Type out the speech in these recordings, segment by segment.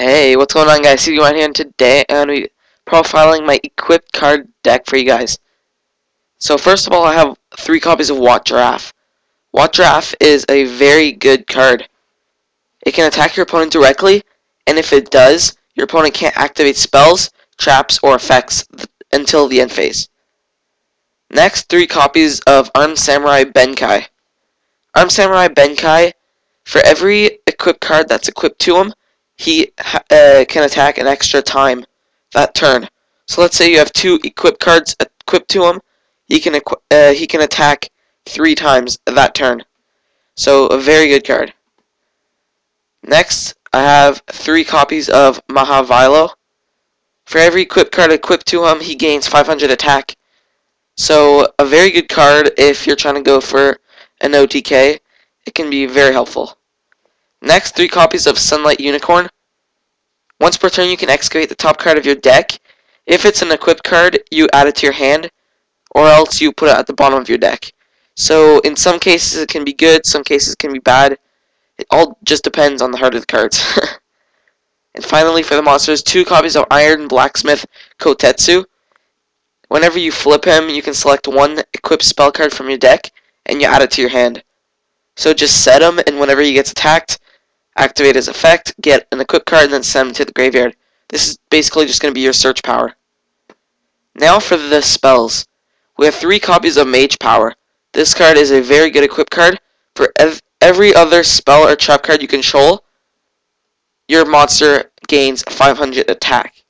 Hey, what's going on, guys? Yugioh here, and today I'm going to be profiling my equipped card deck for you guys. So first of all, I have 3 copies of Watt Giraffe. Watt Giraffe is a very good card. It can attack your opponent directly, and if it does, your opponent can't activate spells, traps, or effects until the end phase. Next, 3 copies of Armed Samurai Benkai. Armed Samurai Benkai, for every equipped card that's equipped to him, he can attack an extra time that turn. So let's say you have 2 equipped cards equipped to him, he can attack 3 times that turn. So a very good card. Next, I have 3 copies of Mahavilo. For every equipped card equipped to him, he gains 500 attack. So a very good card if you're trying to go for an OTK. It can be very helpful. Next, 3 copies of Sunlight Unicorn. Once per turn, you can excavate the top card of your deck. If it's an equipped card, you add it to your hand, or else you put it at the bottom of your deck. So in some cases it can be good, some cases it can be bad. It all just depends on the heart of the cards. And finally, for the monsters, 2 copies of Iron Blacksmith Kotetsu. Whenever you flip him, you can select 1 equipped spell card from your deck, and you add it to your hand. So just set him, and whenever he gets attacked, activate his effect, get an equipped card, and then send him to the graveyard. This is basically just going to be your search power. Now for the spells. We have 3 copies of Mage Power. This card is a very good equipped card. For every other spell or trap card you control, your monster gains 500 attack.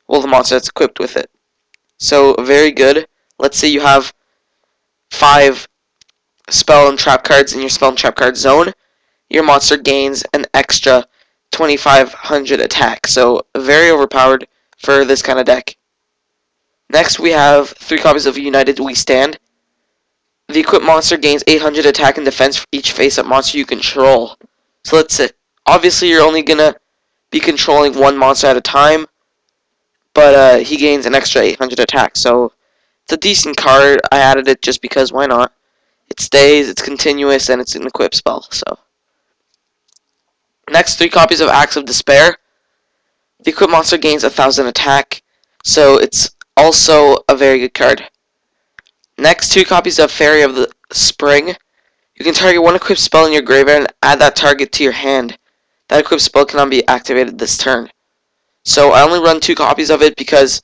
Well, the monster that's equipped with it. So, very good. Let's say you have 5 spell and trap cards in your spell and trap card zone. Your monster gains an extra 2500 attack. So, very overpowered for this kind of deck. Next, we have 3 copies of United We Stand. The equipped monster gains 800 attack and defense for each face-up monster you control. So let's say, obviously you're only gonna be controlling 1 monster at a time, but he gains an extra 800 attack. So it's a decent card. I added it just because why not? It stays, it's continuous, and it's an equipped spell. So next, 3 copies of Axe of Despair. The equipped monster gains 1000 attack, so it's also a very good card. Next, 2 copies of Fairy of the Spring. You can target 1 equipped spell in your graveyard and add that target to your hand. That equipped spell cannot be activated this turn. So I only run 2 copies of it because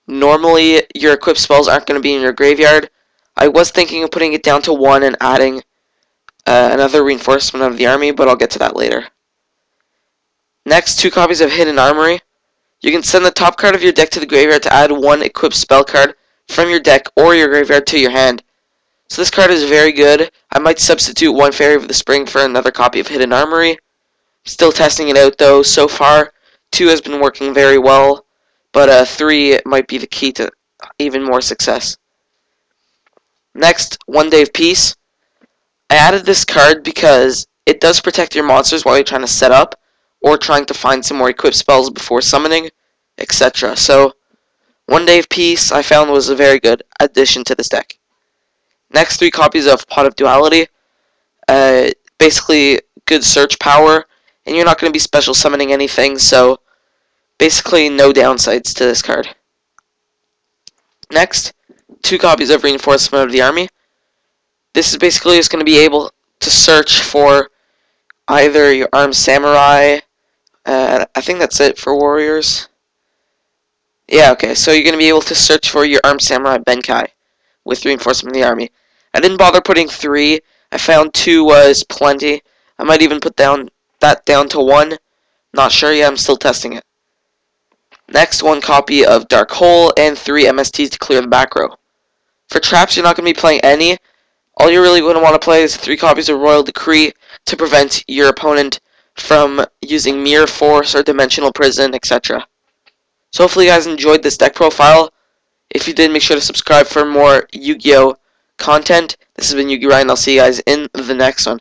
normally your equipped spells aren't going to be in your graveyard. I was thinking of putting it down to 1 and adding another reinforcement of the army, but I'll get to that later. Next, 2 copies of Hidden Armory. You can send the top card of your deck to the graveyard to add 1 equipped spell card from your deck or your graveyard to your hand. So this card is very good. I might substitute 1 Fairy of the Spring for another copy of Hidden Armory. Still testing it out though. So far, 2 has been working very well, but 3 might be the key to even more success. Next, 1 Day of Peace. I added this card because it does protect your monsters while you're trying to set up or trying to find some more equipped spells before summoning, etc. So 1 Day of Peace I found was a very good addition to this deck. Next, 3 copies of Pot of Duality. Basically good search power, and you're not going to be special summoning anything, so basically no downsides to this card. Next, 2 copies of Reinforcement of the Army. This is basically just going to be able to search for either your Armed Samurai. I think that's it for Warriors. Yeah, okay, so you're going to be able to search for your Armed Samurai Benkai with Reinforcement of the Army. I didn't bother putting 3. I found 2 was plenty. I might even put that down to 1. Not sure yet, I'm still testing it. Next, 1 copy of Dark Hole and 3 MSTs to clear the back row. For traps, you're not going to be playing any. All you're really going to want to play is 3 copies of Royal Decree to prevent your opponent from using Mirror Force or Dimensional Prison, etc. So hopefully you guys enjoyed this deck profile. If you did, make sure to subscribe for more Yu-Gi-Oh content. This has been Yugioh, and I'll see you guys in the next one.